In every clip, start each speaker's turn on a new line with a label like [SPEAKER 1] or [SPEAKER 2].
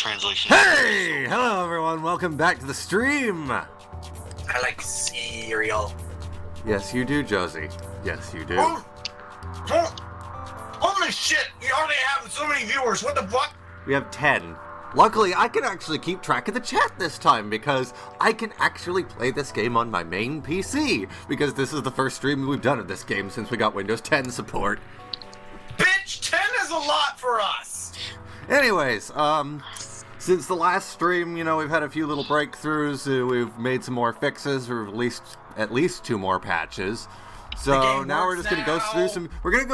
[SPEAKER 1] translation.
[SPEAKER 2] Hey! Hello, everyone. Welcome back to the stream.
[SPEAKER 3] I like cereal.
[SPEAKER 2] Yes, you do, Josie. Yes, you do.
[SPEAKER 3] Holy shit! You already have so many viewers. What the fuck?
[SPEAKER 2] We have 10. Luckily, I can actually keep track of the chat this time because I can actually play this game on my main PC because this is the first stream we've done of this game since we got Windows 10 support.
[SPEAKER 3] Bitch, 10 is a lot for us!
[SPEAKER 2] Anyways, since the last stream, you know, we've had a few little breakthroughs, we've made some more fixes, we've released at least 2 more patches. So now we're just gonna go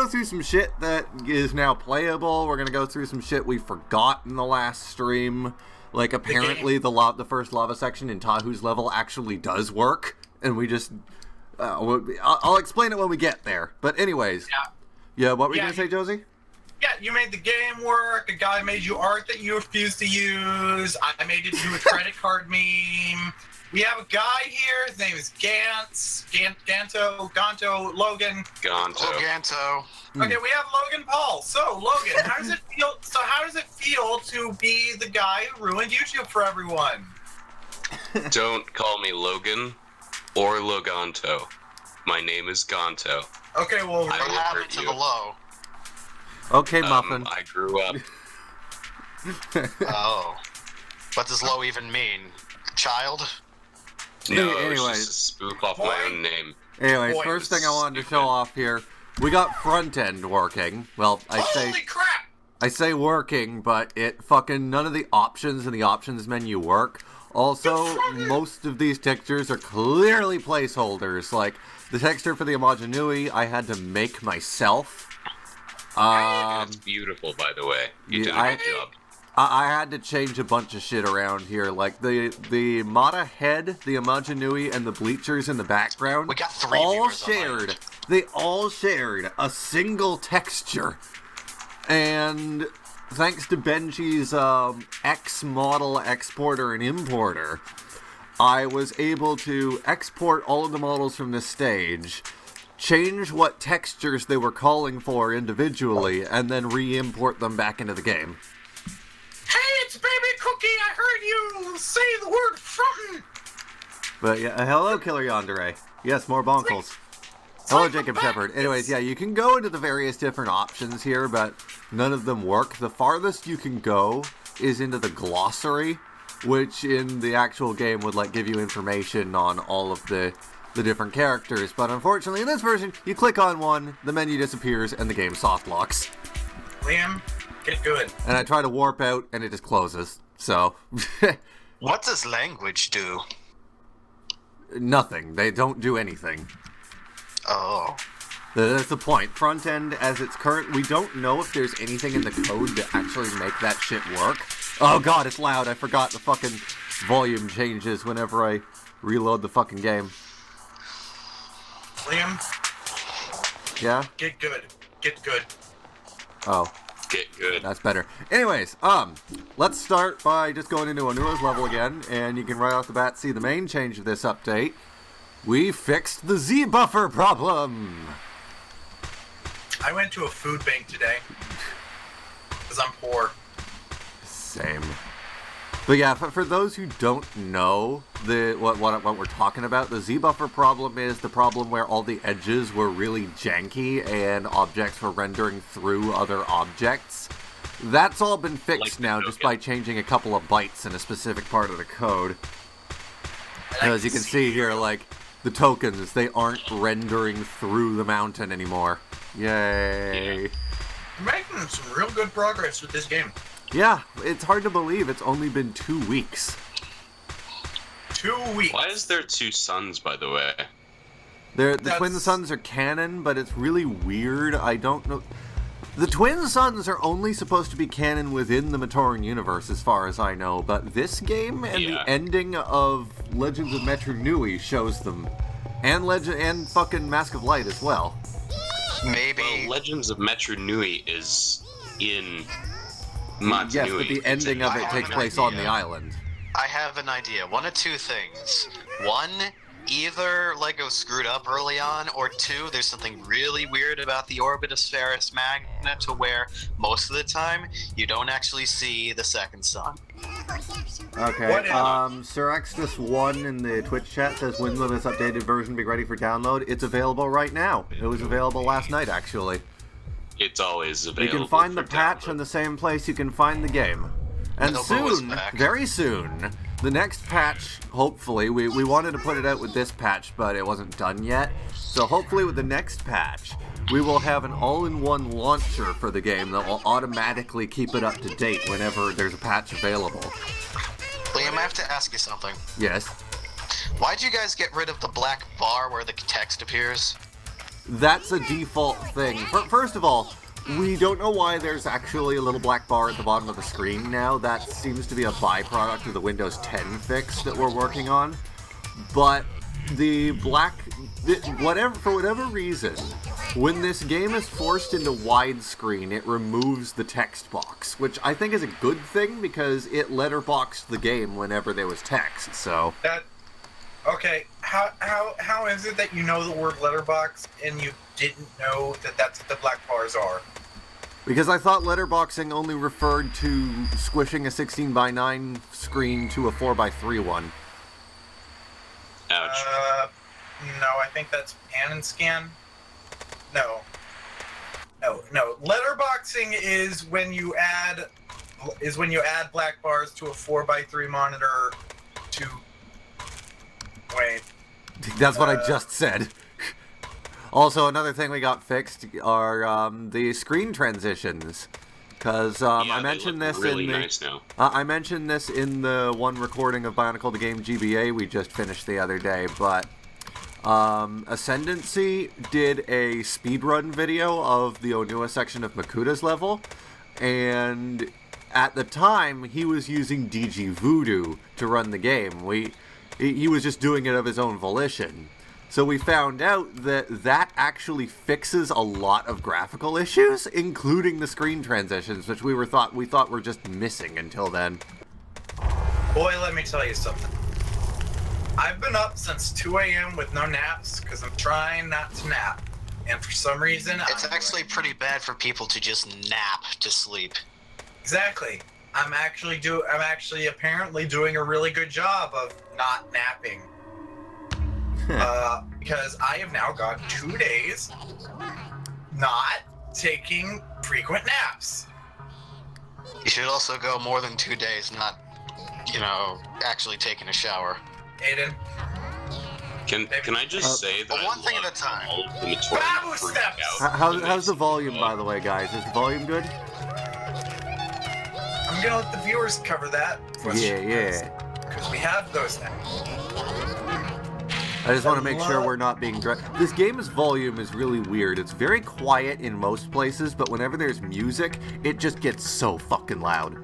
[SPEAKER 2] through some shit that is now playable. We're gonna go through some shit we forgot in the last stream. Like apparently the first lava section in Tahu's level actually does work, and we just I'll explain it when we get there. But anyways, yeah, what were you gonna say, Josie?
[SPEAKER 3] Yeah, you made the game work. A guy made you art that you refused to use. I made you do a credit card meme. We have a guy here. His name is Ganto, Logan.
[SPEAKER 1] Ganto.
[SPEAKER 3] Okay, we have Logan Paul. So, Logan, how does it feel? How does it feel to be the guy who ruined YouTube for everyone?
[SPEAKER 4] Don't call me Logan or Loganto. My name is Ganto.
[SPEAKER 3] Okay, well,
[SPEAKER 1] What happened to the low?
[SPEAKER 2] Okay, Muffin.
[SPEAKER 4] I grew up.
[SPEAKER 1] Oh. What does low even mean? Child?
[SPEAKER 4] No,
[SPEAKER 2] Anyways.
[SPEAKER 4] it's just a spoof off my own name.
[SPEAKER 2] Anyways,
[SPEAKER 3] Boy,
[SPEAKER 2] first thing I wanted to show off here, we got front end working. Well,
[SPEAKER 3] holy crap!
[SPEAKER 2] I say working, but it fucking none of the options in the options menu work. Also, most of these textures are clearly placeholders. Like the texture for the Imrukii, I had to make myself.
[SPEAKER 4] It's beautiful, by the way. You did a good job.
[SPEAKER 2] I had to change a bunch of shit around here, like the Mata head, the Imrukii, and the bleachers in the background.
[SPEAKER 1] We got 3
[SPEAKER 2] all
[SPEAKER 1] viewers
[SPEAKER 2] shared. They all shared a single texture, and thanks to Benji's X model exporter and importer, I was able to export all of the models from this stage, change what textures they were calling for individually, and then re-import them back into the game.
[SPEAKER 3] Hey, it's Baby Cookie! I heard you say the word frontin'!
[SPEAKER 2] But yeah, hello, Killer Yandere. Yes, more bonkles. Hello, Jacob Shepard. Anyways, yeah, you can go into the various different options here, but none of them work. The farthest you can go is into the glossary, which in the actual game would like give you information on all of the different characters. But unfortunately, in this version, you click on one, the menu disappears, and the game soft locks.
[SPEAKER 3] Liam, get good.
[SPEAKER 2] And I try to warp out, and it just closes. So,
[SPEAKER 1] What does language do?
[SPEAKER 2] nothing. They don't do anything.
[SPEAKER 1] Oh.
[SPEAKER 2] That's the point. Front end, as it's current, we don't know if there's anything in the code to actually make that shit work. Oh god, it's loud. I forgot the fucking volume changes whenever I reload the fucking game.
[SPEAKER 3] Liam,
[SPEAKER 2] Yeah?
[SPEAKER 3] get good. Get good.
[SPEAKER 2] Oh,
[SPEAKER 4] Get good.
[SPEAKER 2] that's better. Anyways, let's start by just going into Anua's level again, and you can right off the bat see the main change of this update. We fixed the Z buffer problem!
[SPEAKER 3] I went to a food bank today. Because I'm poor.
[SPEAKER 2] Same. But yeah, for those who don't know what we're talking about, the Z-buffer problem is the problem where all the edges were really janky and objects were rendering through other objects. That's all been fixed now just by changing a couple of bytes in a specific part of the code. As you can see here, like, the tokens, they aren't rendering through the mountain anymore. Yay!
[SPEAKER 3] You're making some real good progress with this game.
[SPEAKER 2] Yeah, it's hard to believe it's only been 2 weeks.
[SPEAKER 3] 2 weeks.
[SPEAKER 4] Why is there 2 suns, by the way?
[SPEAKER 2] The twin suns are canon, but it's really weird. I don't know. The twin suns are only supposed to be canon within the Matoran universe, as far as I know. But this game and the ending of Legends of Metru Nui shows them, and fucking Mask of Light as well.
[SPEAKER 1] Maybe.
[SPEAKER 4] Well, Legends of Metru Nui is in Mata
[SPEAKER 2] Yes,
[SPEAKER 4] Nui.
[SPEAKER 2] but the ending of it takes place on the island.
[SPEAKER 1] I have an idea. One of 2 things. One, either Lego screwed up early on, or two, there's something really weird about the Orbitospheric Magna to where most of the time you don't actually see the second sun.
[SPEAKER 2] Okay,
[SPEAKER 3] What
[SPEAKER 2] Sir Extus1 in the Twitch chat says, when will this updated version be ready for download? It's available right now. It was available last night, actually.
[SPEAKER 4] It's always available.
[SPEAKER 2] You can find the
[SPEAKER 4] for
[SPEAKER 2] patch
[SPEAKER 4] download.
[SPEAKER 2] in the same place you can find the game. And
[SPEAKER 1] The Boo is
[SPEAKER 2] soon,
[SPEAKER 1] back.
[SPEAKER 2] very soon, the next patch, hopefully, we wanted to put it out with this patch, but it wasn't done yet. So hopefully with the next patch, we will have an all-in-one launcher for the game that will automatically keep it up to date whenever there's a patch available.
[SPEAKER 1] Liam, I have to ask you something.
[SPEAKER 2] Yes.
[SPEAKER 1] Why'd you guys get rid of the black bar where the text appears?
[SPEAKER 2] That's a default thing. First of all, we don't know why there's actually a little black bar at the bottom of the screen now. That seems to be a byproduct of the Windows 10 fix that we're working on. But the black... for whatever reason, when this game is forced into widescreen, it removes the text box, which I think is a good thing because it letterboxed the game whenever there was text, so...
[SPEAKER 3] Okay, how is it that you know the word letterbox and you didn't know that that's what the black bars are?
[SPEAKER 2] Because I thought letterboxing only referred to squishing a 16:9 screen to a 4:3 one.
[SPEAKER 4] Ouch.
[SPEAKER 3] No, I think that's pan and scan. No. Letterboxing is when you add black bars to a 4:3 monitor to. Wait.
[SPEAKER 2] That's what I just said. Also, another thing we got fixed are the screen transitions. Because I mentioned this
[SPEAKER 4] really
[SPEAKER 2] in the
[SPEAKER 4] nice now.
[SPEAKER 2] I mentioned this in the one recording of BIONICLE the Game GBA we just finished the other day, but Ascendancy did a speedrun video of the Onua section of Makuta's level, and at the time he was using DG Voodoo to run the game. He was just doing it of his own volition. So we found out that actually fixes a lot of graphical issues, including the screen transitions, which we thought were just missing until then.
[SPEAKER 3] Boy, let me tell you something. I've been up since 2 a.m. with no naps because I'm trying not to nap. And for some reason...
[SPEAKER 1] It's actually pretty bad for people to just nap to sleep.
[SPEAKER 3] Exactly. I'm actually apparently doing a really good job of not napping. Because I have now gone 2 days not taking frequent naps.
[SPEAKER 1] You should also go more than 2 days not, actually taking a shower.
[SPEAKER 3] Aidan?
[SPEAKER 4] Can I just say that
[SPEAKER 1] one thing at a time.
[SPEAKER 3] Babu steps!
[SPEAKER 2] How's the volume, by the way, guys? Is the volume good?
[SPEAKER 3] I'm gonna let the viewers cover that.
[SPEAKER 2] Yeah.
[SPEAKER 3] Because we have those now.
[SPEAKER 2] I just want to make sure we're not being This game's volume is really weird. It's very quiet in most places, but whenever there's music, it just gets so fucking loud.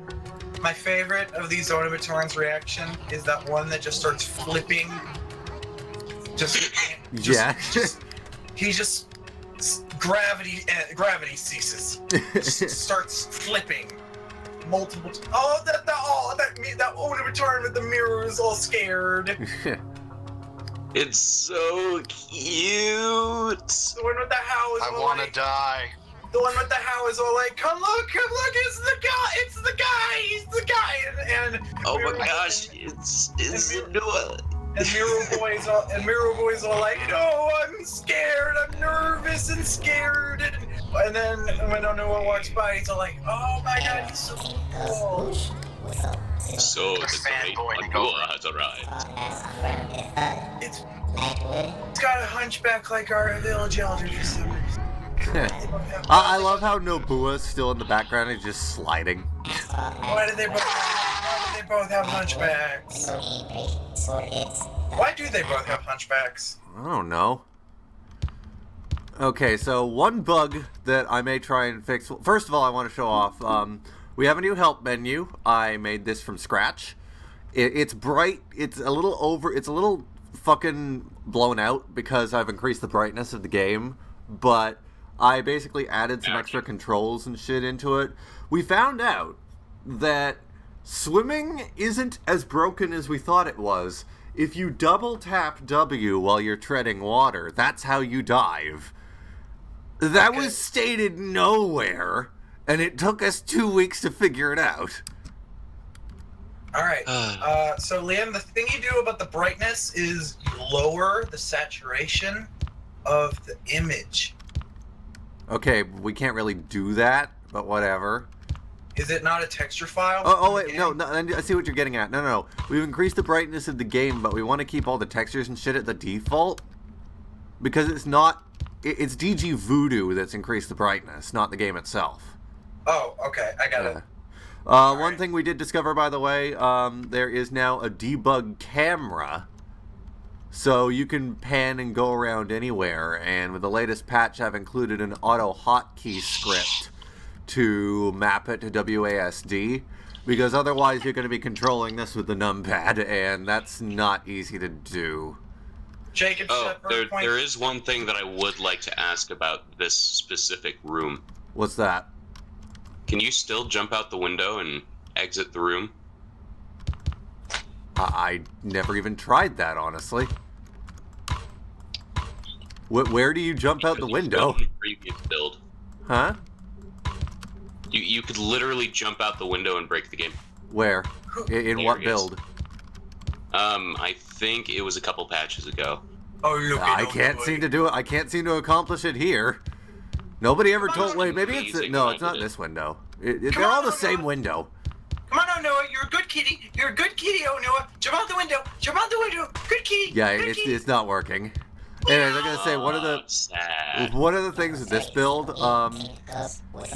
[SPEAKER 3] My favorite of these Onimatorn's reaction is that one that just starts flipping. Gravity ceases. Just starts flipping. Multiple. That Onimatorn with the mirror is all scared.
[SPEAKER 4] It's so cute.
[SPEAKER 3] The one with the how is
[SPEAKER 1] I
[SPEAKER 3] all
[SPEAKER 1] want to
[SPEAKER 3] like,
[SPEAKER 1] die.
[SPEAKER 3] The one with the how is all like, come look, it's the guy, he's the guy, and
[SPEAKER 4] Oh
[SPEAKER 3] Mirror
[SPEAKER 4] my gosh,
[SPEAKER 3] Boy-
[SPEAKER 4] it's
[SPEAKER 3] and
[SPEAKER 4] Noah.
[SPEAKER 3] and Mirror Boy's all like, no, I'm scared, I'm nervous and scared, and then when Noah walks by, he's all like, oh my god, he's so cool.
[SPEAKER 4] So the
[SPEAKER 1] fanboy
[SPEAKER 4] great Noah has arrived.
[SPEAKER 3] It's got a hunchback like our village elder for some reason.
[SPEAKER 2] I love how Nobua's still in the background and just sliding.
[SPEAKER 3] Why do they both have hunchbacks? Why do they both have hunchbacks?
[SPEAKER 2] I don't know. Okay, so one bug that I may try and fix... First of all, I want to show off. We have a new help menu. I made this from scratch. It's bright. It's a little fucking blown out because I've increased the brightness of the game. But I basically added some extra controls and shit into it. We found out that swimming isn't as broken as we thought it was. if you double tap W while you're treading water, that's how you dive. That was stated nowhere, and it took us 2 weeks to figure it out.
[SPEAKER 3] Alright, so Liam, the thing you do about the brightness is you lower the saturation of the image.
[SPEAKER 2] Okay, we can't really do that, but whatever.
[SPEAKER 3] Is it not a texture file?
[SPEAKER 2] Oh wait, no, I see what you're getting at. No. We've increased the brightness of the game, but we want to keep all the textures and shit at the default. Because it's not... It's DG Voodoo that's increased the brightness, not the game itself.
[SPEAKER 3] Oh, okay, I got it.
[SPEAKER 2] One thing we did discover, by the way, there is now a debug camera. So you can pan and go around anywhere, and with the latest patch I've included an auto hotkey script to map it to WASD, because otherwise you're going to be controlling this with the numpad, and that's not easy to do.
[SPEAKER 3] Jacob,
[SPEAKER 4] there is one thing that I would like to ask about this specific room.
[SPEAKER 2] What's that?
[SPEAKER 4] Can you still jump out the window and exit the room?
[SPEAKER 2] I never even tried that, honestly. Where do you jump out the window?
[SPEAKER 4] In the previous build.
[SPEAKER 2] Huh?
[SPEAKER 4] You could literally jump out the window and break the game.
[SPEAKER 2] Where? In what build?
[SPEAKER 4] I think it was a couple patches ago.
[SPEAKER 3] Oh, look,
[SPEAKER 2] I can't seem to do it. I can't seem to accomplish it here. Nobody ever told. Wait, maybe it's no. It's not this window. They're all the same window.
[SPEAKER 3] Come on, Noah. You're a good kitty. You're a good kitty, Noah. Jump out the window. Jump out the window. Good kitty.
[SPEAKER 2] Yeah,
[SPEAKER 3] good kitty.
[SPEAKER 2] it's not working. Anyways, I'm gonna say one of the things with this build,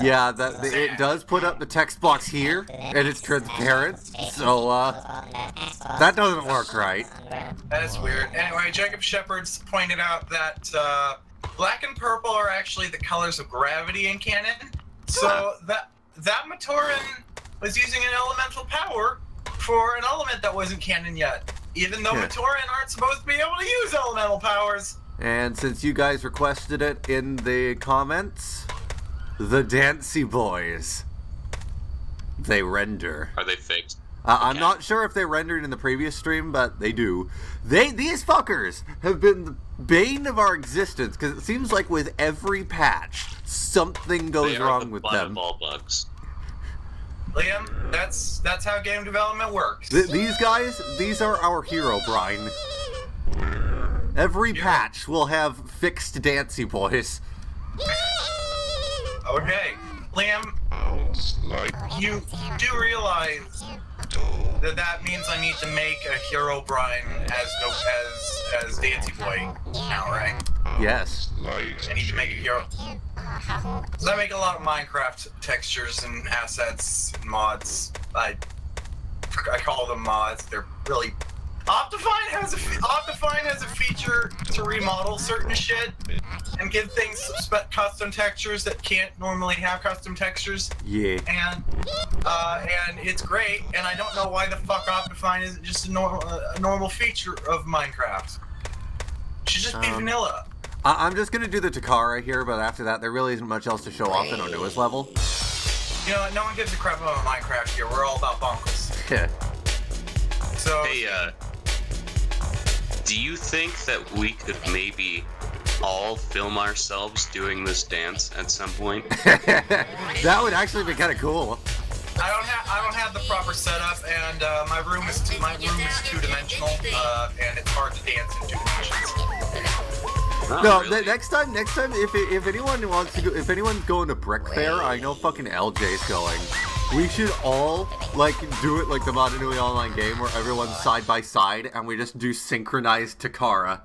[SPEAKER 2] yeah, it does put up the text box here, and it's transparent, so that doesn't work right.
[SPEAKER 3] That's weird. Anyway, Jacob Shepard's pointed out that black and purple are actually the colors of gravity in canon. So that Matoran was using an elemental power for an element that wasn't canon yet. Even though Matoran aren't supposed to be able to use elemental powers.
[SPEAKER 2] And since you guys requested it in the comments, the Dancy Boys, they render.
[SPEAKER 4] Are they fixed?
[SPEAKER 2] I'm not sure if they rendered in the previous stream, but they do. These fuckers have been the bane of our existence, because it seems like with every patch, something goes wrong with them.
[SPEAKER 4] They are the butt of all bugs.
[SPEAKER 3] Liam, that's how game development works.
[SPEAKER 2] These guys, these are our hero, Brian. Every patch will have fixed Dancy Boys.
[SPEAKER 3] Okay, Liam, you do realize that means I need to make a hero Brian as Dancy Boy now, right?
[SPEAKER 2] Yes.
[SPEAKER 3] I need to make a hero. Because I make a lot of Minecraft textures and assets and mods. I call them mods. They're really... Optifine has a feature to remodel certain shit and give things custom textures that can't normally have custom textures.
[SPEAKER 2] Yeah.
[SPEAKER 3] And it's great. And I don't know why the fuck Optifine isn't just a normal feature of Minecraft. It should just be vanilla.
[SPEAKER 2] I'm just gonna do the Takara here, but after that, there really isn't much else to show off in our newest level.
[SPEAKER 3] You know what? No one gives a crap about Minecraft here. We're all about bunkles.
[SPEAKER 2] Yeah.
[SPEAKER 3] So.
[SPEAKER 4] Hey, do you think that we could maybe all film ourselves doing this dance at some point?
[SPEAKER 2] That would actually be kind of cool.
[SPEAKER 3] I don't have the proper setup, and my room is two-dimensional, and it's hard to dance in 2 dimensions.
[SPEAKER 2] No,
[SPEAKER 4] really?
[SPEAKER 2] next time, if anyone wants to go, if anyone's going to Brick Fair, I know fucking LJ's going. We should all, like, do it like the Modanui Online game where everyone's side by side and we just do synchronized Takara.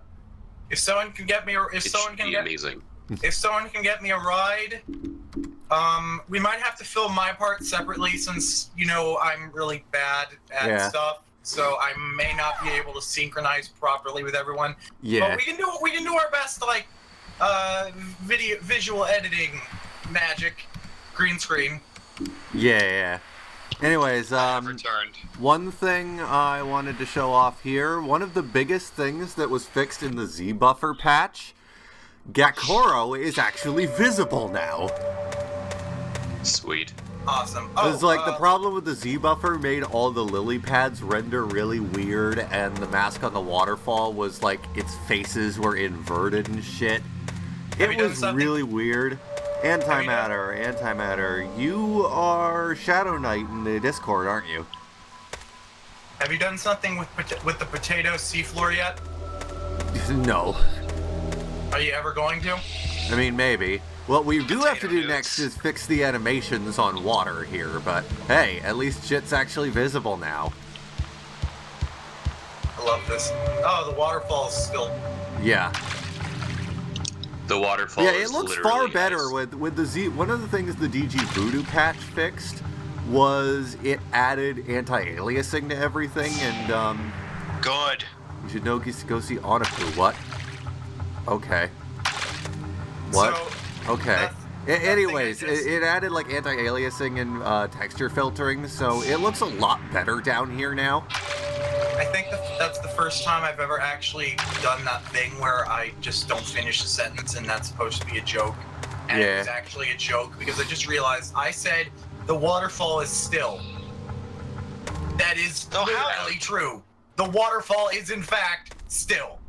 [SPEAKER 3] If someone can get me, if someone can get me a ride, we might have to film my part separately since, you know, I'm really bad at stuff. So I may not be able to synchronize properly with everyone.
[SPEAKER 2] Yeah.
[SPEAKER 3] But we can do our best to, like, visual editing magic, green screen.
[SPEAKER 2] Yeah. Anyways,
[SPEAKER 1] Returned.
[SPEAKER 2] one thing I wanted to show off here, one of the biggest things that was fixed in the Z buffer patch, Gakoro is actually visible now.
[SPEAKER 4] Sweet.
[SPEAKER 3] Awesome.
[SPEAKER 2] It's like the problem with the Z buffer made all the lily pads render really weird, and the mask on the waterfall was like its faces were inverted and shit. It was really weird. Antimatter, you are Shadow Knight in the Discord, aren't you?
[SPEAKER 3] Have you done something with the potato seafloor yet?
[SPEAKER 2] No.
[SPEAKER 3] Are you ever going to?
[SPEAKER 2] I mean, maybe. What we do have to do next is fix the animations on water here, but hey, at least shit's actually visible now.
[SPEAKER 3] I love this. Oh, the waterfall's still...
[SPEAKER 2] Yeah.
[SPEAKER 4] The waterfall
[SPEAKER 2] Yeah,
[SPEAKER 4] is
[SPEAKER 2] it looks
[SPEAKER 4] literally
[SPEAKER 2] far better
[SPEAKER 4] nice.
[SPEAKER 2] with the Z. One of the things the DG Voodoo patch fixed was it added anti-aliasing to everything, and
[SPEAKER 1] Good.
[SPEAKER 2] you should go see Anapu. What? Okay. What?
[SPEAKER 3] So,
[SPEAKER 2] Okay. Anyways, it added like anti-aliasing and texture filtering, so it looks a lot better down here now.
[SPEAKER 3] I think that's the first time I've ever actually done that thing where I just don't finish a sentence and that's supposed to be a joke. And it was actually a joke because I just realized I said the waterfall is still. That is literally true. The waterfall is in fact still.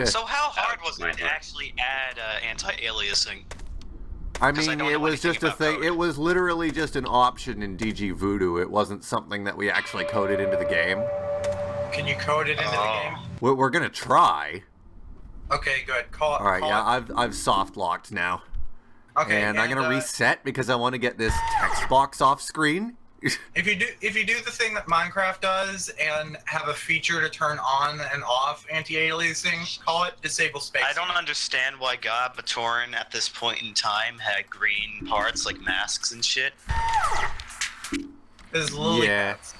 [SPEAKER 1] So how hard was it to actually add anti-aliasing?
[SPEAKER 2] I
[SPEAKER 1] 'Cause I
[SPEAKER 2] mean,
[SPEAKER 1] don't
[SPEAKER 2] it
[SPEAKER 1] know
[SPEAKER 2] was
[SPEAKER 1] anything
[SPEAKER 2] just a
[SPEAKER 1] about
[SPEAKER 2] thing.
[SPEAKER 1] code.
[SPEAKER 2] It was literally just an option in DG Voodoo. It wasn't something that we actually coded into the game.
[SPEAKER 3] Can you code it into the game?
[SPEAKER 2] We're gonna try.
[SPEAKER 3] Okay, good. Call
[SPEAKER 2] All right, yeah, I've soft locked now,
[SPEAKER 3] Okay,
[SPEAKER 2] and I'm gonna reset because I want to get this text box off screen.
[SPEAKER 3] If you do the thing that Minecraft does and have a feature to turn on and off anti-aliasing, call it disable space.
[SPEAKER 1] I don't understand why God Matoran at this point in time had green parts like masks and shit.
[SPEAKER 3] There's lily pads.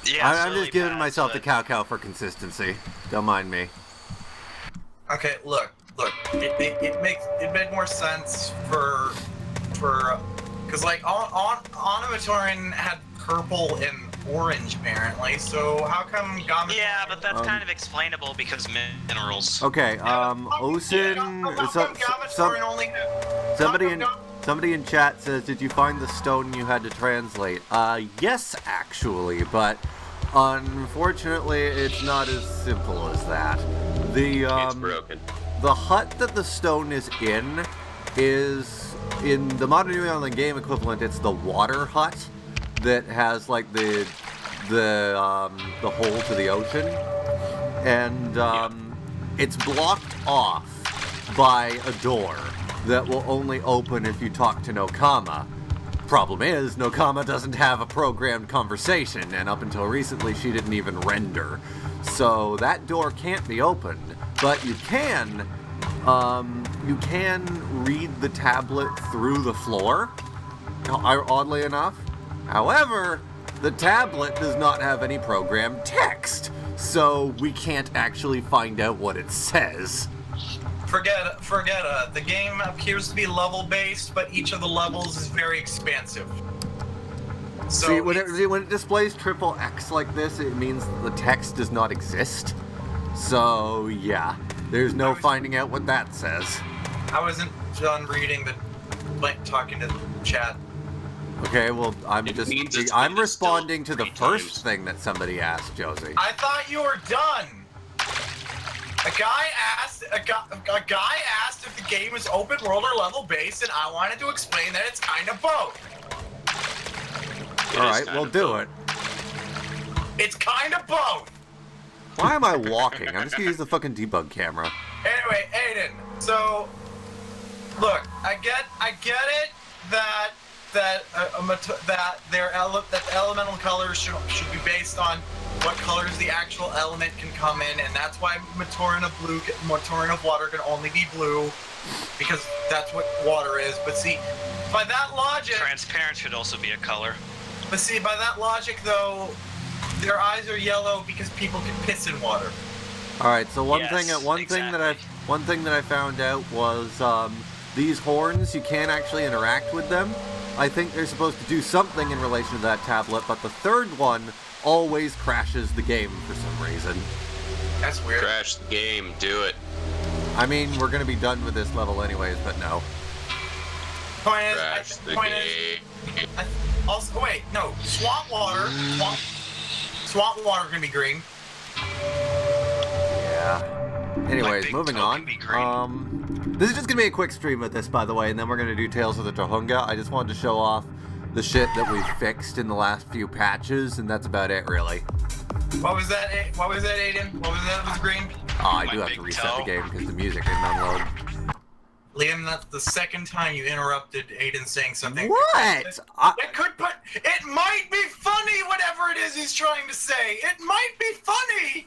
[SPEAKER 1] Yeah,
[SPEAKER 2] I'm just giving myself the cow for consistency. Don't mind me.
[SPEAKER 3] Okay, look. It made more sense for because like Matoran had purple and orange apparently. So how come Gamatoran?
[SPEAKER 1] Yeah, but that's kind of explainable because minerals.
[SPEAKER 2] Okay, Osin. Somebody in chat says, "Did you find the stone you had to translate?" Yes, actually, but unfortunately, it's not as simple as that.
[SPEAKER 4] It's broken.
[SPEAKER 2] The hut that the stone is in the modern New England game equivalent. It's the water hut that has like the hole to the ocean, and it's blocked off by a door that will only open if you talk to Nokama. Problem is, Nokama doesn't have a programmed conversation, and up until recently she didn't even render. So that door can't be opened, but you can read the tablet through the floor, oddly enough. However, the tablet does not have any programmed text, so we can't actually find out what it says.
[SPEAKER 3] Forget the game appears to be level based, but each of the levels is very expansive. So
[SPEAKER 2] See, when it displays triple X like this, it means that the text does not exist. So yeah, there's no finding out what that says.
[SPEAKER 3] I wasn't done reading talking to the chat.
[SPEAKER 2] Okay, well, I'm responding to the first
[SPEAKER 4] times.
[SPEAKER 2] thing that somebody asked, Josie.
[SPEAKER 3] I thought you were done. A guy asked if the game is open world or level based, and I wanted to explain that it's kind of both.
[SPEAKER 2] All right, we'll do it.
[SPEAKER 3] It's kind of both.
[SPEAKER 2] Why am I walking? I'm just gonna use the fucking debug camera.
[SPEAKER 3] Anyway, Aidan. So, look, I get it that the elemental colors should be based on what colors the actual element can come in, and that's why Matoran of water can only be blue, because that's what water is. But see, by that logic,
[SPEAKER 1] Transparent should also be a color.
[SPEAKER 3] But see, by that logic, though, their eyes are yellow because people can piss in water.
[SPEAKER 2] All right, so one
[SPEAKER 1] Yes,
[SPEAKER 2] thing that I found out was these horns, you can't actually interact with them. I think they're supposed to do something in relation to that tablet, but the third one always crashes the game for some reason.
[SPEAKER 3] That's weird.
[SPEAKER 4] Crash the game. Do it.
[SPEAKER 2] I mean, we're gonna be done with this level anyways, but no.
[SPEAKER 4] Crash the game.
[SPEAKER 3] Also, wait, no. Swamp water gonna be green.
[SPEAKER 2] Yeah. Anyways,
[SPEAKER 1] big
[SPEAKER 2] moving
[SPEAKER 1] toe
[SPEAKER 2] on.
[SPEAKER 1] can be green.
[SPEAKER 2] This is just gonna be a quick stream of this, by the way, and then we're gonna do Tales of the Tohunga. I just wanted to show off the shit that we've fixed in the last few patches, and that's about it, really.
[SPEAKER 3] What was that, Aiden? What was that was green?
[SPEAKER 2] Oh, I do
[SPEAKER 1] My
[SPEAKER 2] have to
[SPEAKER 1] big
[SPEAKER 2] reset
[SPEAKER 1] toe.
[SPEAKER 2] the game because the music didn't unload.
[SPEAKER 3] Liam, that's the second time you interrupted Aiden saying something.
[SPEAKER 2] What?
[SPEAKER 3] It might be funny, whatever it is he's trying to say. It might be funny.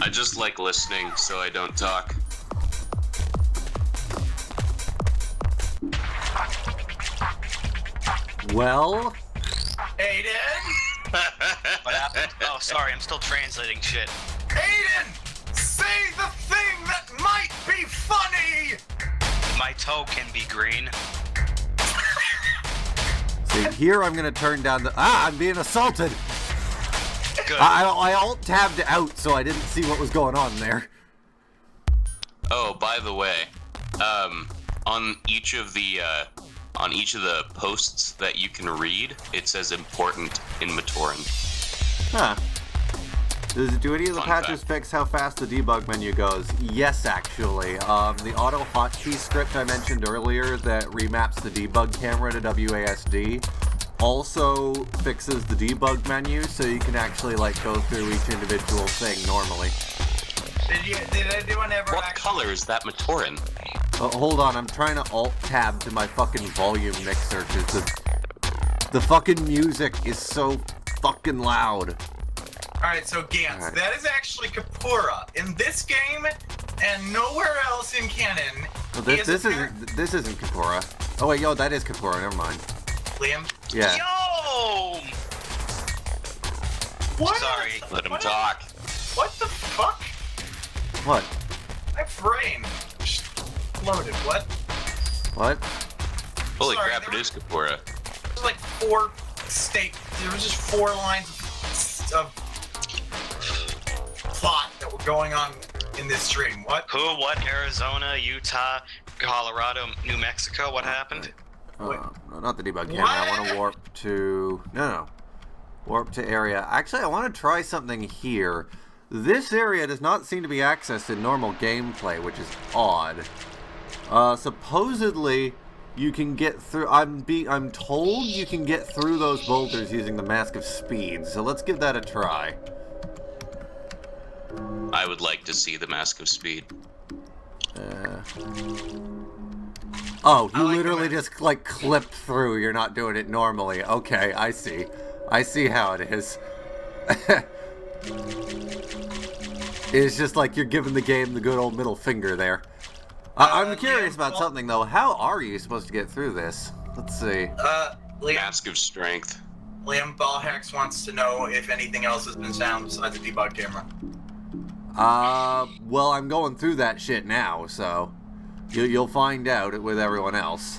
[SPEAKER 4] I just like listening, so I don't talk.
[SPEAKER 2] Well,
[SPEAKER 3] Aiden?
[SPEAKER 1] What happened? Oh, sorry, I'm still translating shit.
[SPEAKER 3] Aiden! Say the thing that might be funny!
[SPEAKER 1] My toe can be green.
[SPEAKER 2] see, here I'm gonna turn down the. I'm being assaulted!
[SPEAKER 1] Good.
[SPEAKER 2] I alt-tabbed out, so I didn't see what was going on there.
[SPEAKER 4] Oh, by the way, on each of the posts that you can read, it says important in Matoran.
[SPEAKER 2] Huh. Do any of the
[SPEAKER 4] Fun
[SPEAKER 2] patches
[SPEAKER 4] fact.
[SPEAKER 2] fix how fast the debug menu goes? Yes, actually. The auto hotkey script I mentioned earlier that remaps the debug camera to WASD also fixes the debug menu, so you can actually like go through each individual thing normally.
[SPEAKER 3] Did anyone ever
[SPEAKER 4] What color is that Matoran?
[SPEAKER 2] Hold on, I'm trying to alt-tab to my fucking volume mixer because the fucking music is so fucking loud.
[SPEAKER 3] Alright, so Gantz,
[SPEAKER 2] Alright.
[SPEAKER 3] that is actually Kapura. In this game, and nowhere else in canon,
[SPEAKER 2] Well,
[SPEAKER 3] he
[SPEAKER 2] this
[SPEAKER 3] is
[SPEAKER 2] isn't Kapura. Oh wait, yo, that is Kapura. Never mind.
[SPEAKER 3] Liam?
[SPEAKER 2] Yeah.
[SPEAKER 1] Yo!
[SPEAKER 3] What?
[SPEAKER 1] Sorry.
[SPEAKER 4] Let him
[SPEAKER 3] What?
[SPEAKER 4] talk.
[SPEAKER 3] What the fuck?
[SPEAKER 2] What?
[SPEAKER 3] My brain just exploded. What?
[SPEAKER 2] What?
[SPEAKER 4] Holy
[SPEAKER 3] Sorry,
[SPEAKER 4] crap,
[SPEAKER 3] there
[SPEAKER 4] it is Kapura.
[SPEAKER 3] There's like there was just 4 lines of plot that were going on in this stream. What?
[SPEAKER 1] Who, what, Arizona, Utah, Colorado, New Mexico, what happened?
[SPEAKER 2] No, not the debug camera. I want to warp to... No. Warp to area. Actually, I want to try something here. This area does not seem to be accessed in normal gameplay, which is odd. Supposedly, you can get through... I'm told you can get through those boulders using the Mask of Speed, so let's give that a try.
[SPEAKER 4] I would like to see the Mask of Speed.
[SPEAKER 2] Oh, you
[SPEAKER 3] like
[SPEAKER 2] literally
[SPEAKER 3] the-
[SPEAKER 2] just, like, clipped through. You're not doing it normally. Okay, I see. I see how it is. It's just like you're giving the game the good old middle finger there. I'm curious about something, though. How are you supposed to get through this? Let's see.
[SPEAKER 3] Liam,
[SPEAKER 4] Mask of Strength.
[SPEAKER 3] Ballhacks wants to know if anything else has been found besides the debug camera.
[SPEAKER 2] Well, I'm going through that shit now, so... You'll find out with everyone else.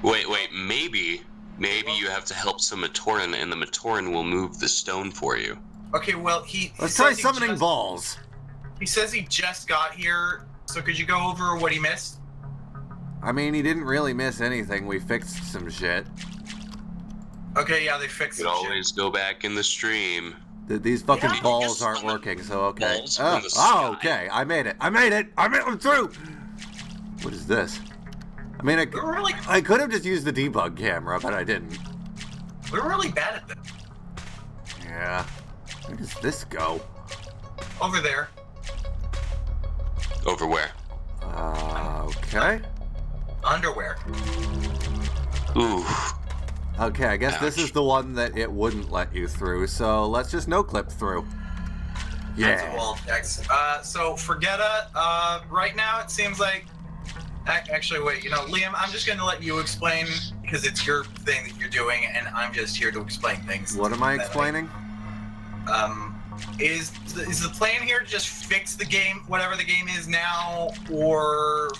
[SPEAKER 4] Wait, maybe you have to help some Matoran, and the Matoran will move the stone for you.
[SPEAKER 3] Okay, well,
[SPEAKER 2] Let's try summoning balls.
[SPEAKER 3] He says he just got here, so could you go over what he missed?
[SPEAKER 2] I mean, he didn't really miss anything. We fixed some shit.
[SPEAKER 3] Okay, yeah, they fixed
[SPEAKER 4] You
[SPEAKER 3] some
[SPEAKER 4] can
[SPEAKER 3] shit.
[SPEAKER 4] always go back in the stream.
[SPEAKER 2] These fucking
[SPEAKER 3] Yeah,
[SPEAKER 2] balls
[SPEAKER 4] just
[SPEAKER 2] aren't
[SPEAKER 4] summon
[SPEAKER 2] working, so okay.
[SPEAKER 4] balls from the
[SPEAKER 2] Oh,
[SPEAKER 4] sky.
[SPEAKER 2] okay. I made it. I'm through. What is this? I mean,
[SPEAKER 3] We're really,
[SPEAKER 2] I could have just used the debug camera, but I didn't.
[SPEAKER 3] we're really bad at this.
[SPEAKER 2] Yeah. Where does this go?
[SPEAKER 3] Over there.
[SPEAKER 4] Over where?
[SPEAKER 2] Okay.
[SPEAKER 3] Underwear.
[SPEAKER 4] Ooh.
[SPEAKER 2] Okay, I guess this
[SPEAKER 4] Ouch.
[SPEAKER 2] is the one that it wouldn't let you through, so let's just no-clip through.
[SPEAKER 3] That's a
[SPEAKER 2] Yeah.
[SPEAKER 3] wall text. So Forgetta, right now it seems like... Actually, wait, Liam, I'm just going to let you explain, because it's your thing that you're doing, and I'm just here to explain things.
[SPEAKER 2] What am I explaining?
[SPEAKER 3] Is the plan here to just fix the game, whatever the game is now, or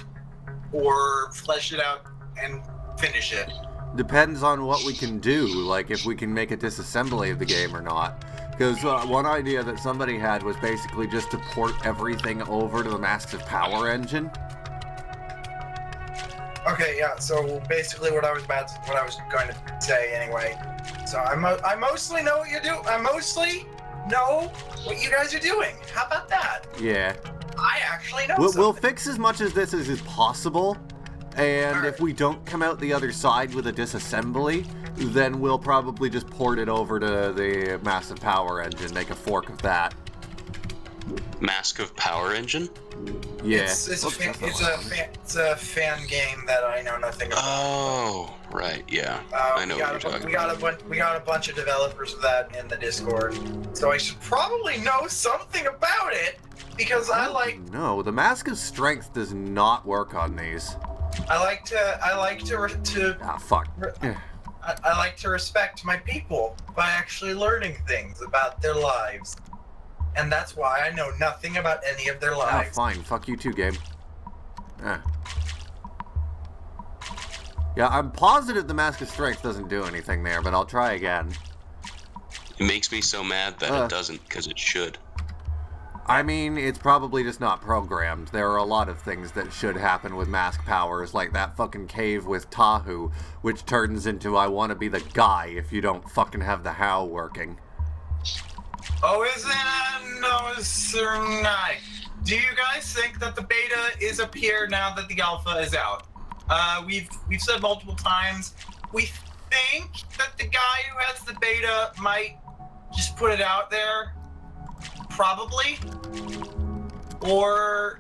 [SPEAKER 3] flesh it out and finish it?
[SPEAKER 2] Depends on what we can do, like if we can make a disassembly of the game or not. Because one idea that somebody had was basically just to port everything over to the Masks of Power engine.
[SPEAKER 3] Okay, yeah. So basically, what I was going to say anyway. So I mostly know what you do. I mostly know what you guys are doing. How about that?
[SPEAKER 2] Yeah.
[SPEAKER 3] I actually know
[SPEAKER 2] We'll
[SPEAKER 3] something.
[SPEAKER 2] fix as much of this as is possible, and
[SPEAKER 3] Alright.
[SPEAKER 2] if we don't come out the other side with a disassembly, then we'll probably just port it over to the massive power engine, make a fork of that.
[SPEAKER 4] Mask of Power Engine?
[SPEAKER 2] Yeah.
[SPEAKER 3] It's
[SPEAKER 2] Oops, that's not
[SPEAKER 3] it's
[SPEAKER 2] what I
[SPEAKER 3] a
[SPEAKER 2] wanted.
[SPEAKER 3] it's a fan game that I know nothing about.
[SPEAKER 4] Oh, right, yeah. I know what you're talking about.
[SPEAKER 3] We got a bunch of developers of that in the Discord, so I should probably know something about it because I like
[SPEAKER 2] No, the Mask of Strength does not work on these.
[SPEAKER 3] I like to
[SPEAKER 2] Ah, fuck.
[SPEAKER 3] I like to respect my people by actually learning things about their lives. And that's why I know nothing about any of their
[SPEAKER 2] Oh,
[SPEAKER 3] lives.
[SPEAKER 2] fine. Fuck you too, Gabe. Yeah, I'm positive the Mask of Strength doesn't do anything there, but I'll try again.
[SPEAKER 4] It makes me so mad that it doesn't, because it should.
[SPEAKER 2] I mean, it's probably just not programmed. There are a lot of things that should happen with mask powers, like that fucking cave with Tahu, which turns into I want to be the guy if you don't fucking have the how working.
[SPEAKER 3] Oh, isn't it? No, sir, not. Do you guys think that the beta is up here now that the alpha is out? We've said multiple times, we think that the guy who has the beta might just put it out there, probably, or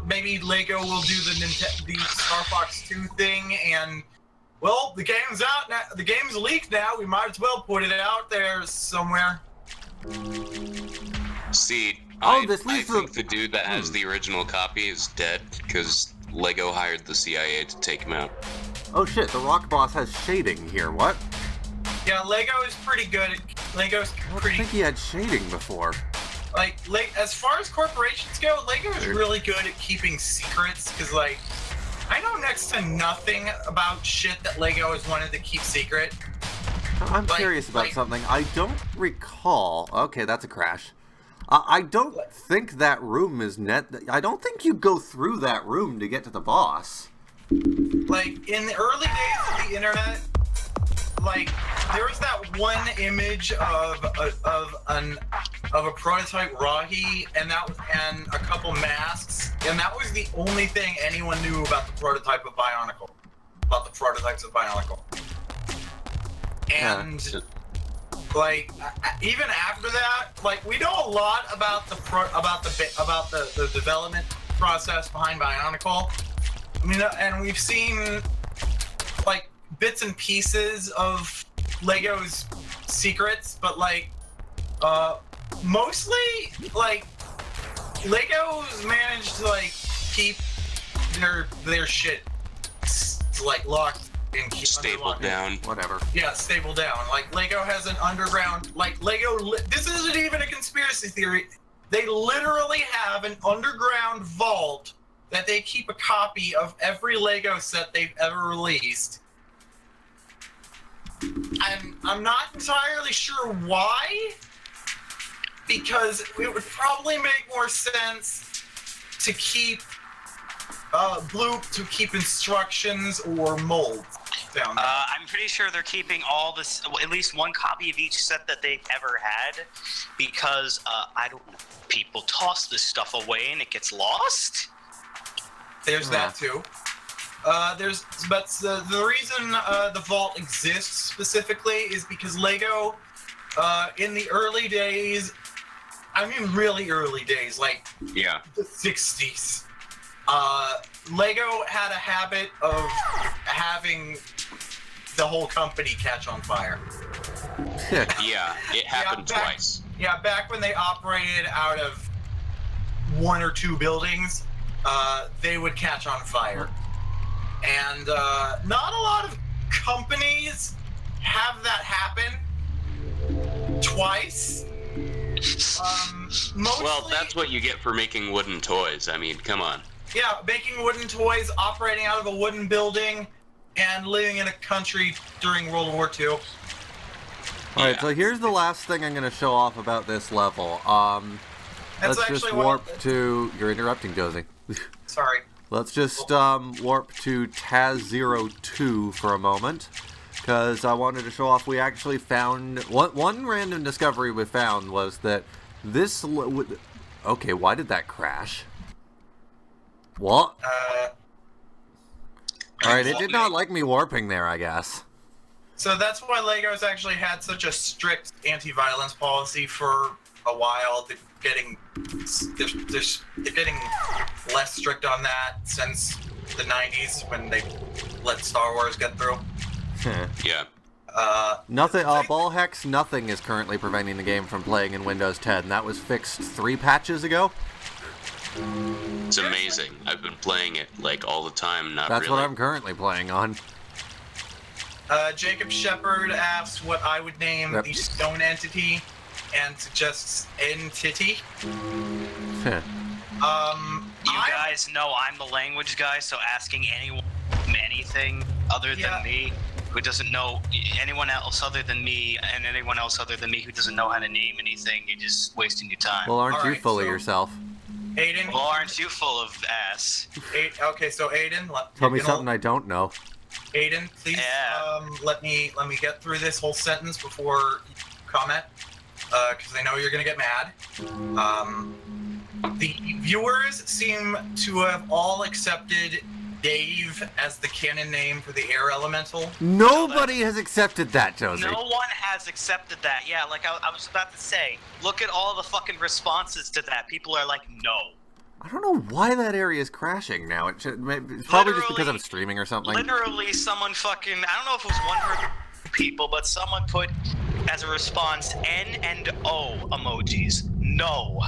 [SPEAKER 3] maybe Lego will do the Star Fox 2 thing, and well, the game's out now. The game's leaked now. We might as well put it out there somewhere.
[SPEAKER 4] See,
[SPEAKER 2] Oh,
[SPEAKER 4] I
[SPEAKER 2] leads
[SPEAKER 4] think
[SPEAKER 2] to-
[SPEAKER 4] the dude that has the original copy is dead, because Lego hired the CIA to take him out.
[SPEAKER 2] Oh shit, the rock boss has shading here, what?
[SPEAKER 3] Yeah, Lego is pretty good. Lego's
[SPEAKER 2] I don't
[SPEAKER 3] pretty
[SPEAKER 2] think he had shading before.
[SPEAKER 3] like as far as corporations go, Lego is really good at keeping secrets because like I know next to nothing about shit that Lego has wanted to keep secret.
[SPEAKER 2] I'm curious about something. I don't recall. Okay, that's a crash. I don't think that room is I don't think you go through that room to get to the boss.
[SPEAKER 3] Like in the early days of the internet, like there was that one image of a prototype Rahi, and a couple masks, and that was the only thing anyone knew about the prototype of BIONICLE, about the prototypes of BIONICLE. And like even after that, like we know a lot about the development process behind BIONICLE. I mean, and we've seen like bits and pieces of Lego's secrets, but like mostly like Lego's managed to like keep their shit like locked and keep
[SPEAKER 4] Stapled down.
[SPEAKER 2] Whatever.
[SPEAKER 3] Yeah, stable down. Like Lego has an underground. Like this isn't even a conspiracy theory. They literally have an underground vault that they keep a copy of every Lego set they've ever released. I'm not entirely sure why, because it would probably make more sense to keep to keep instructions or molds down there.
[SPEAKER 5] I'm pretty sure they're keeping all this, at least one copy of each set that they've ever had, because I don't know, people toss this stuff away and it gets lost.
[SPEAKER 3] There's that too. But the reason the vault exists specifically is because Lego, in the early days, I mean really early days, like the 60s, Lego had a habit of having the whole company catch on fire.
[SPEAKER 4] Yeah, it happened twice.
[SPEAKER 3] Yeah, back when they operated out of one or two buildings, they would catch on fire. And not a lot of companies have that happen twice. Mostly,
[SPEAKER 4] Well, that's what you get for making wooden toys. I mean, come on.
[SPEAKER 3] yeah, making wooden toys, operating out of a wooden building, and living in a country during World War II.
[SPEAKER 2] Alright, so here's the last thing I'm going to show off about this level.
[SPEAKER 3] That's
[SPEAKER 2] Let's just
[SPEAKER 3] actually
[SPEAKER 2] warp to... You're interrupting, Josie.
[SPEAKER 3] Sorry.
[SPEAKER 2] Let's just warp to Taz02 for a moment, because I wanted to show off we actually found... One random discovery we found was that this... Okay, why did that crash? What? Alright, it did not like me warping there, I guess.
[SPEAKER 3] So that's why Legos actually had such a strict anti-violence policy for a while. They're getting less strict on that since the 90s when they let Star Wars get through.
[SPEAKER 4] Yeah.
[SPEAKER 2] Nothing, ball hex, nothing is currently preventing the game from playing in Windows 10. That was fixed 3 patches ago.
[SPEAKER 4] It's amazing. I've been playing it like all the time.
[SPEAKER 2] That's what I'm currently playing on.
[SPEAKER 3] Jacob Shepard asks what I would name the stone entity, and suggests entity.
[SPEAKER 5] You guys know I'm the language guy, so asking anyone anything other than me who doesn't know anyone else other than me and anyone else other than me who doesn't know how to name anything, you're just wasting your time.
[SPEAKER 2] Well, aren't you full of yourself?
[SPEAKER 3] Aidan?
[SPEAKER 5] Well, aren't you full of ass?
[SPEAKER 3] Okay, so Aidan,
[SPEAKER 2] tell me something I don't know.
[SPEAKER 3] Aidan, please let me get through this whole sentence before you comment, because I know you're gonna get mad. The viewers seem to have all accepted Dave as the canon name for the air elemental.
[SPEAKER 2] Nobody has accepted that, Josie.
[SPEAKER 5] No one has accepted that. Yeah, like I was about to say, look at all the fucking responses to that. People are like, no.
[SPEAKER 2] I don't know why that area is crashing now. It's probably just because I'm streaming or something.
[SPEAKER 5] Literally, someone fucking... I don't know if it was 100 people, but someone put as a response N and O emojis. No.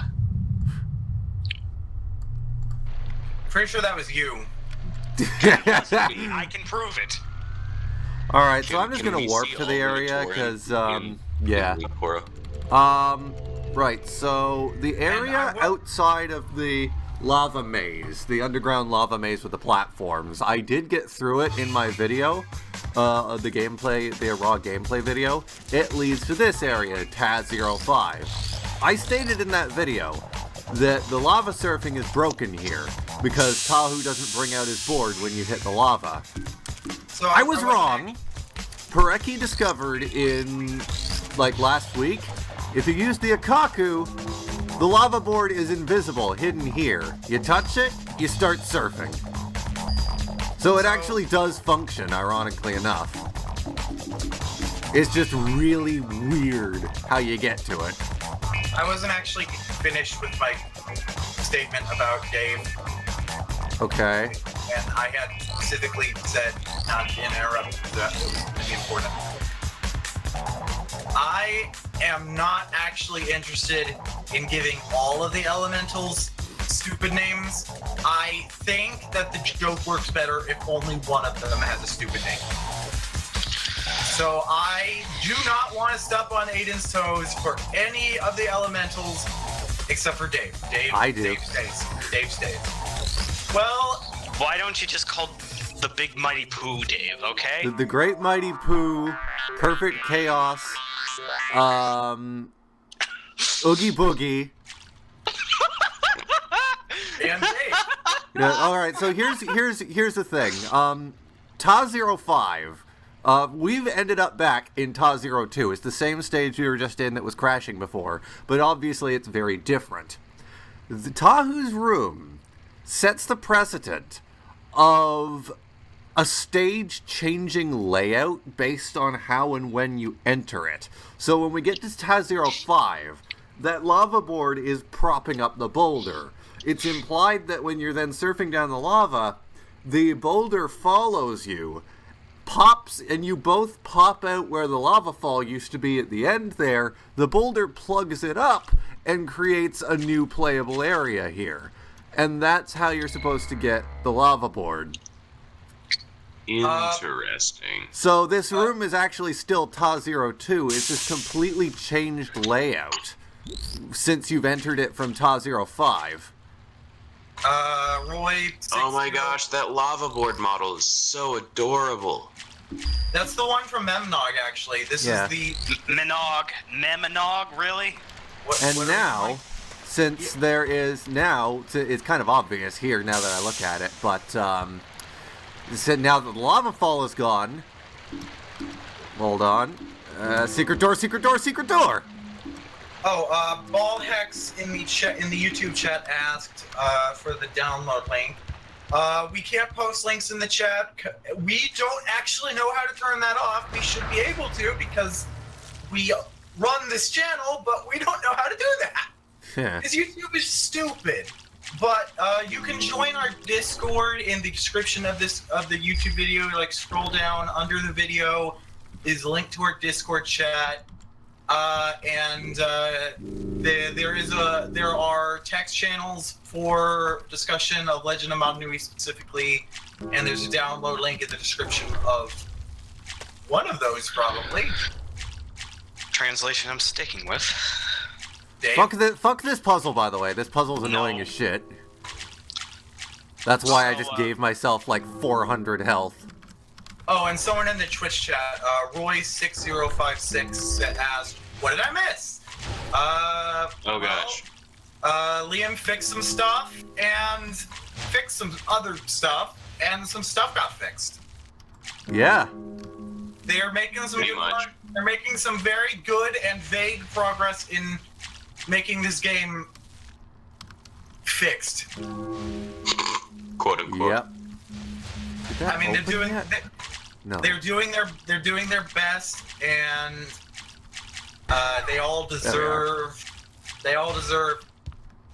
[SPEAKER 3] Pretty sure that was you.
[SPEAKER 5] I can prove it.
[SPEAKER 2] Alright, so I'm just gonna warp to the area, because, yeah. Right, so the area outside of the lava maze, the underground lava maze with the platforms, I did get through it in my video, the raw gameplay video. It leads to this area, Taz05. I stated in that video that the lava surfing is broken here, because Tahu doesn't bring out his board when you hit the lava. So I was wrong. Pareki discovered in, like, last week, if you use the Akaku, the lava board is invisible, hidden here. You touch it, you start surfing. So it actually does function, ironically enough. It's just really weird how you get to it.
[SPEAKER 3] I wasn't actually finished with my statement about Dave.
[SPEAKER 2] Okay.
[SPEAKER 3] And I had specifically said not to interrupt, that it was really important. I am not actually interested in giving all of the elementals stupid names. I think that the joke works better if only one of them has a stupid name. So I do not want to step on Aidan's toes for any of the elementals except for Dave.
[SPEAKER 2] I do.
[SPEAKER 3] Dave stays. Well,
[SPEAKER 5] why don't you just call the Big Mighty Pooh Dave, okay?
[SPEAKER 2] The Great Mighty Pooh, Perfect Chaos, Oogie Boogie.
[SPEAKER 3] And Dave.
[SPEAKER 2] Yeah, all right, so here's the thing. Taz05. We've ended up back in Taz02. It's the same stage we were just in that was crashing before, but obviously it's very different. The Tahu's room sets the precedent of a stage-changing layout based on how and when you enter it. So when we get to Taz05, that lava board is propping up the boulder. It's implied that when you're then surfing down the lava, the boulder follows you, pops, and you both pop out where the lava fall used to be at the end there. The boulder plugs it up and creates a new playable area here. And that's how you're supposed to get the lava board.
[SPEAKER 4] Interesting.
[SPEAKER 2] So this room is actually still Taz02. It's just completely changed layout since you've entered it from Taz05.
[SPEAKER 3] Roy.
[SPEAKER 4] Oh my gosh, that lava board model is so adorable.
[SPEAKER 3] That's the one from Memnog, actually. This is the
[SPEAKER 5] Memnog, really?
[SPEAKER 2] And now, since there is now, it's kind of obvious here now that I look at it, but so now that the lava fall is gone, hold on, secret door, secret door, secret door!
[SPEAKER 3] Oh, Ball Hex in the YouTube chat asked for the download link. We can't post links in the chat. We don't actually know how to turn that off. We should be able to because we run this channel, but we don't know how to do that. Because YouTube is stupid. But you can join our Discord in the description of the YouTube video. Like scroll down under the video is a link to our Discord chat. There are text channels for discussion of Legend of Mount Nui specifically, and there's a download link in the description of one of those probably.
[SPEAKER 5] Translation I'm sticking with.
[SPEAKER 3] Dave?
[SPEAKER 2] Fuck this puzzle, by the way. This puzzle's annoying as shit. That's why I just gave myself like 400 health.
[SPEAKER 3] Oh, and someone in the Twitch chat, Roy6056 asked, "What did I miss?"
[SPEAKER 4] Oh gosh.
[SPEAKER 3] Liam fixed some stuff and fixed some other stuff, and some stuff got fixed.
[SPEAKER 2] Yeah.
[SPEAKER 3] They are making some
[SPEAKER 4] Pretty much.
[SPEAKER 3] They're making some very good and vague progress in making this game fixed.
[SPEAKER 4] Quote unquote.
[SPEAKER 2] Yep. Did that
[SPEAKER 3] I mean, they're
[SPEAKER 2] open
[SPEAKER 3] doing
[SPEAKER 2] yet? No.
[SPEAKER 3] they're doing their best, and they all deserve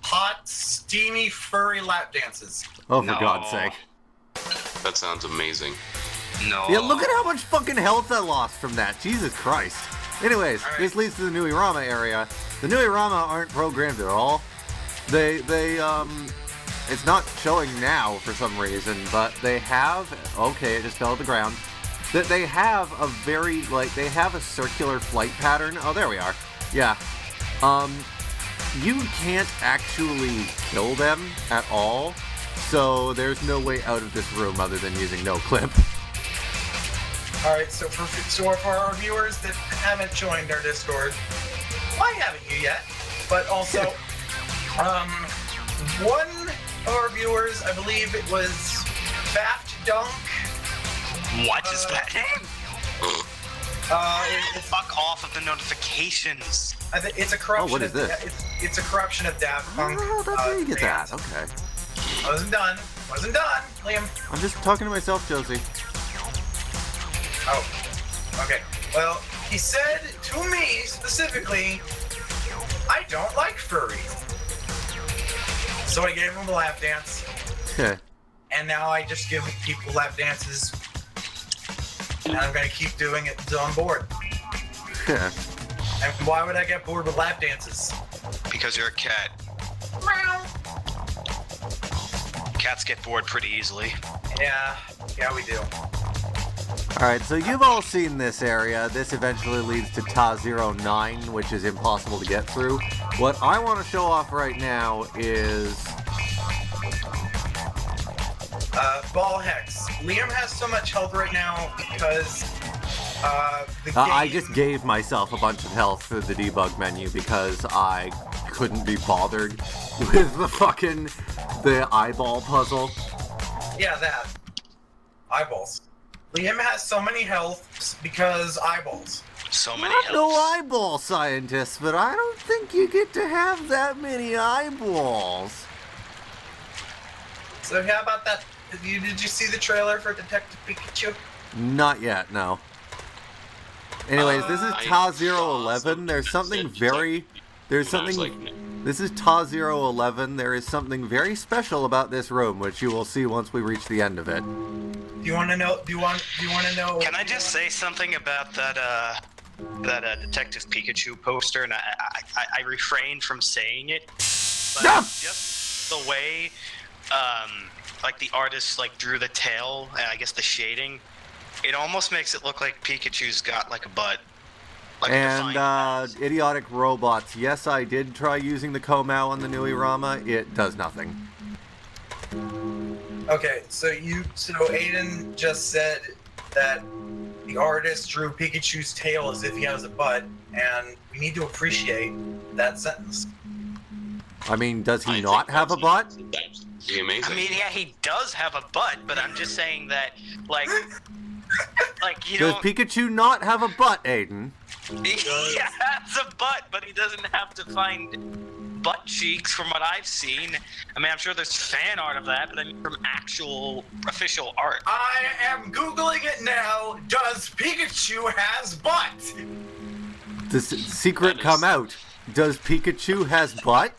[SPEAKER 3] hot, steamy, furry lap dances.
[SPEAKER 2] Oh, for
[SPEAKER 5] No.
[SPEAKER 2] God's sake.
[SPEAKER 4] That sounds amazing.
[SPEAKER 5] No.
[SPEAKER 2] Yeah, look at how much fucking health I lost from that. Jesus Christ. Anyways,
[SPEAKER 3] All right.
[SPEAKER 2] this leads to the Nui Rama area. The Nui Rama aren't programmed at all. It's not showing now for some reason, but they have, okay, it just fell to the ground. That they have a very, they have a circular flight pattern. Oh, there we are. Yeah. You can't actually kill them at all, so there's no way out of this room other than using no clip.
[SPEAKER 3] All right, so for our viewers that haven't joined our Discord, why haven't you yet? But also, one of our viewers, I believe it was Baft Dunk.
[SPEAKER 5] What is that name?
[SPEAKER 3] It's,
[SPEAKER 5] Fuck off of the notifications.
[SPEAKER 3] it's a corruption.
[SPEAKER 2] Oh, what is this?
[SPEAKER 3] It's a corruption of Daft Punk.
[SPEAKER 2] Oh, that's where you get
[SPEAKER 3] fans.
[SPEAKER 2] that. Okay.
[SPEAKER 3] Wasn't done, Liam.
[SPEAKER 2] I'm just talking to myself, Josie.
[SPEAKER 3] Oh, okay. Well, he said to me specifically, I don't like furries. So I gave him a lap dance, and now I just give people lap dances, and I'm gonna keep doing it until I'm bored. And why would I get bored with lap dances?
[SPEAKER 5] Because you're a cat. Cats get bored pretty easily.
[SPEAKER 3] Yeah, we do.
[SPEAKER 2] Alright, so you've all seen this area. This eventually leads to Ta-09, which is impossible to get through. What I want to show off right now is...
[SPEAKER 3] Ball Hex. Liam has so much health right now because the game...
[SPEAKER 2] I just gave myself a bunch of health through the debug menu because I couldn't be bothered with the eyeball puzzle.
[SPEAKER 3] Yeah, that. Eyeballs. Liam has so many health because eyeballs.
[SPEAKER 5] So many
[SPEAKER 2] I'm no
[SPEAKER 5] helps.
[SPEAKER 2] eyeball scientist, but I don't think you get to have that many eyeballs.
[SPEAKER 3] So how about that? Did you see the trailer for Detective Pikachu?
[SPEAKER 2] Not yet, no. Anyways, this is
[SPEAKER 4] I
[SPEAKER 2] Ta-011.
[SPEAKER 4] saw
[SPEAKER 2] There's something
[SPEAKER 4] something
[SPEAKER 2] very... There's
[SPEAKER 4] when I was
[SPEAKER 2] something...
[SPEAKER 4] like,
[SPEAKER 2] This is Ta-011. There is something very special about this room, which you will see once we reach the end of it.
[SPEAKER 3] Do you want to know? Do you want to know?
[SPEAKER 5] Can I just say something about that Detective Pikachu poster? And I refrained from saying it, but just the way, like the artist drew the tail, and I guess the shading, it almost makes it look like Pikachu's got like a butt. Like a defined ass.
[SPEAKER 2] Idiotic robots. Yes, I did try using the Komau on the Nui Rama. It does nothing.
[SPEAKER 3] Okay, so Aidan just said that the artist drew Pikachu's tail as if he has a butt, and we need to appreciate that sentence.
[SPEAKER 2] I mean, does he
[SPEAKER 4] I
[SPEAKER 2] not
[SPEAKER 4] think
[SPEAKER 2] have a butt?
[SPEAKER 4] That's pretty amazing.
[SPEAKER 5] I mean, yeah, he does have a butt, but I'm just saying that, like you
[SPEAKER 2] Does
[SPEAKER 5] know,
[SPEAKER 2] Pikachu not have a butt, Aidan?
[SPEAKER 5] he has a butt, but he doesn't have to find butt cheeks from what I've seen. I mean, I'm sure there's fan art of that, but I mean from actual official art.
[SPEAKER 3] I am Googling it now. Does Pikachu has butt?
[SPEAKER 2] Does the secret
[SPEAKER 4] That is-
[SPEAKER 2] come out? Does Pikachu has butt?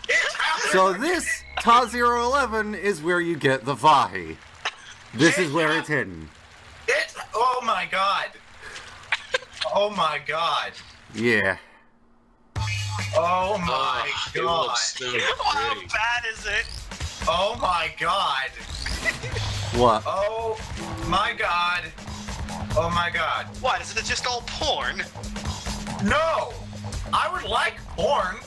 [SPEAKER 3] It's happening.
[SPEAKER 2] So this Ta011 is where you get the Vahi. This is where it's hidden.
[SPEAKER 3] Oh my god. Oh my god.
[SPEAKER 2] Yeah.
[SPEAKER 3] Oh my
[SPEAKER 4] It
[SPEAKER 3] god.
[SPEAKER 4] looks so
[SPEAKER 5] How
[SPEAKER 4] pretty.
[SPEAKER 5] bad is it?
[SPEAKER 3] Oh my god.
[SPEAKER 2] What?
[SPEAKER 3] Oh my god. Oh my god.
[SPEAKER 5] What, is it just all porn?
[SPEAKER 3] No! I would like porn.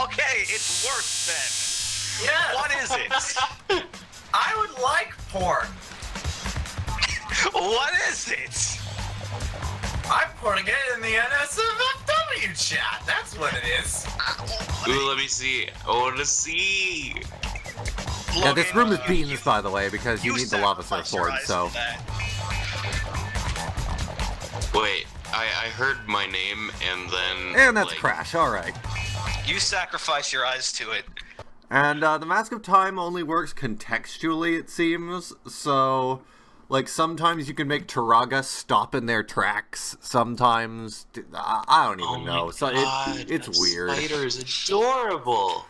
[SPEAKER 5] Okay, it's worse then.
[SPEAKER 3] Yes.
[SPEAKER 5] What is it?
[SPEAKER 3] I would like porn.
[SPEAKER 5] What is it?
[SPEAKER 3] I'm putting it in the NSFW chat. That's what it is.
[SPEAKER 4] Ooh, let me see. I want to see.
[SPEAKER 2] Yeah, this
[SPEAKER 5] Logan,
[SPEAKER 2] room is beans, by the way, because you need the lava
[SPEAKER 5] sacrifice
[SPEAKER 2] sword,
[SPEAKER 5] your eyes
[SPEAKER 2] so...
[SPEAKER 5] for that.
[SPEAKER 4] Wait, I heard my name and then.
[SPEAKER 2] And that's
[SPEAKER 4] like,
[SPEAKER 2] Crash, alright.
[SPEAKER 5] You sacrifice your eyes to it.
[SPEAKER 2] And the Mask of Time only works contextually, it seems, so... Like, sometimes you can make Turaga stop in their tracks, sometimes... I don't even know.
[SPEAKER 4] my
[SPEAKER 2] So
[SPEAKER 4] God,
[SPEAKER 2] it's
[SPEAKER 4] that
[SPEAKER 2] weird.
[SPEAKER 4] Spider is adorable.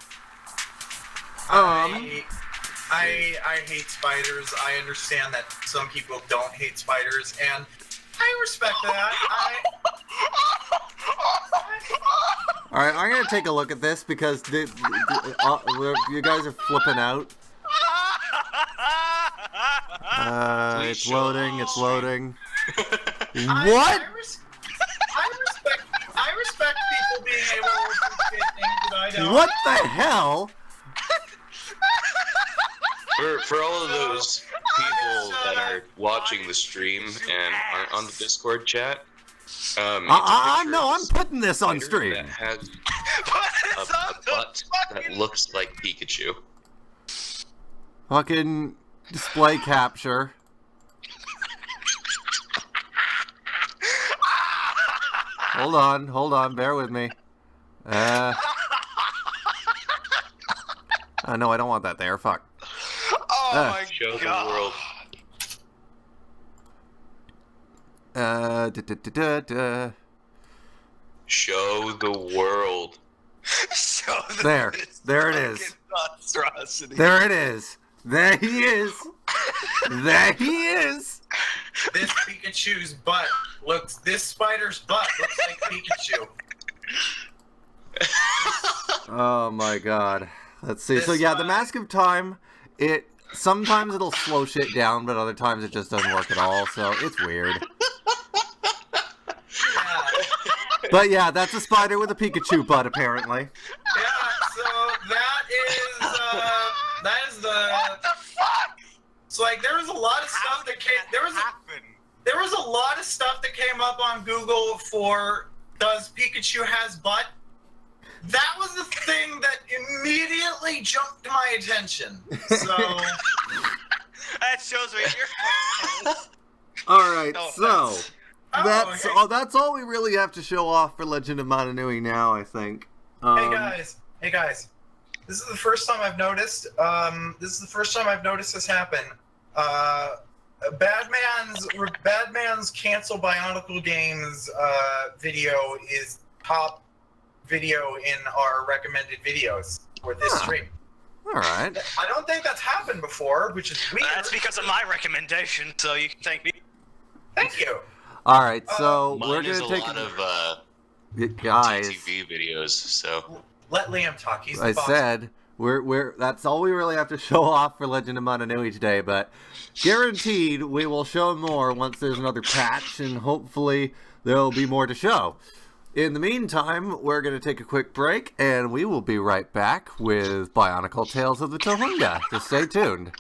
[SPEAKER 3] I hate spiders. I understand that some people don't hate spiders, and I respect that.
[SPEAKER 2] Alright, I'm gonna take a look at this, because you guys are flipping out.
[SPEAKER 4] Please
[SPEAKER 2] It's
[SPEAKER 4] show
[SPEAKER 2] loading, it's
[SPEAKER 4] off.
[SPEAKER 2] loading.
[SPEAKER 3] I
[SPEAKER 2] What?
[SPEAKER 3] I respect people being able to appreciate things that I don't.
[SPEAKER 2] What the hell?
[SPEAKER 4] For all of those people that are watching the stream and aren't on the Discord chat, it's a picture
[SPEAKER 2] No,
[SPEAKER 4] of
[SPEAKER 2] I'm
[SPEAKER 4] a
[SPEAKER 2] putting this on
[SPEAKER 4] spider
[SPEAKER 2] stream.
[SPEAKER 4] that has
[SPEAKER 5] What
[SPEAKER 4] a,
[SPEAKER 5] is on
[SPEAKER 4] a
[SPEAKER 5] the
[SPEAKER 4] butt that
[SPEAKER 5] fucking...
[SPEAKER 4] looks like Pikachu.
[SPEAKER 2] Fucking display capture. Hold on, bear with me. Oh no, I don't want that there, fuck.
[SPEAKER 5] Oh my
[SPEAKER 4] Show the
[SPEAKER 5] god.
[SPEAKER 4] world. Show the world.
[SPEAKER 5] Show them
[SPEAKER 2] There.
[SPEAKER 5] this
[SPEAKER 2] There it is.
[SPEAKER 5] fucking monstrosity.
[SPEAKER 2] There it is. There he is. There he is.
[SPEAKER 3] This Pikachu's butt looks. This spider's butt looks like Pikachu.
[SPEAKER 2] Oh my god. Let's see. So
[SPEAKER 3] This
[SPEAKER 2] yeah, the
[SPEAKER 3] one-
[SPEAKER 2] Mask of Time, sometimes it'll slow shit down, but other times it just doesn't work at all, so it's weird.
[SPEAKER 3] Yeah.
[SPEAKER 2] But yeah, that's a spider with a Pikachu butt, apparently.
[SPEAKER 3] Yeah. So that is the.
[SPEAKER 5] What the fuck?
[SPEAKER 3] So like there was a lot of
[SPEAKER 5] How
[SPEAKER 3] stuff that
[SPEAKER 5] did
[SPEAKER 3] came. There was a lot of stuff that came up on Google for does Pikachu has butt. That was the thing that immediately jumped to my attention. So
[SPEAKER 5] That shows me your...
[SPEAKER 2] Alright,
[SPEAKER 5] No
[SPEAKER 2] so
[SPEAKER 5] offense.
[SPEAKER 2] that's all we really have to show off for Legend of Mana Nui now, I think.
[SPEAKER 3] hey guys, this is the first time I've noticed. This happen. Badman's cancel Bionicle games video is top video in our recommended videos for this
[SPEAKER 2] Huh.
[SPEAKER 3] stream.
[SPEAKER 2] Alright.
[SPEAKER 3] I don't think that's happened before, which is weird.
[SPEAKER 5] That's because of my recommendation, so you can thank me.
[SPEAKER 3] Thank you.
[SPEAKER 2] Alright, so we're
[SPEAKER 4] Mine is
[SPEAKER 2] gonna
[SPEAKER 4] a
[SPEAKER 2] take
[SPEAKER 4] lot of
[SPEAKER 2] guys.
[SPEAKER 4] TTV videos, so
[SPEAKER 3] Let Liam talk. He's the
[SPEAKER 2] I
[SPEAKER 3] boss.
[SPEAKER 2] said that's all we really have to show off for Legend of Mana Nui today, but guaranteed we will show more once there's another patch, and hopefully there'll be more to show. In the meantime, we're going to take a quick break, and we will be right back with Bionicle Tales of the Tohunga. Just stay tuned.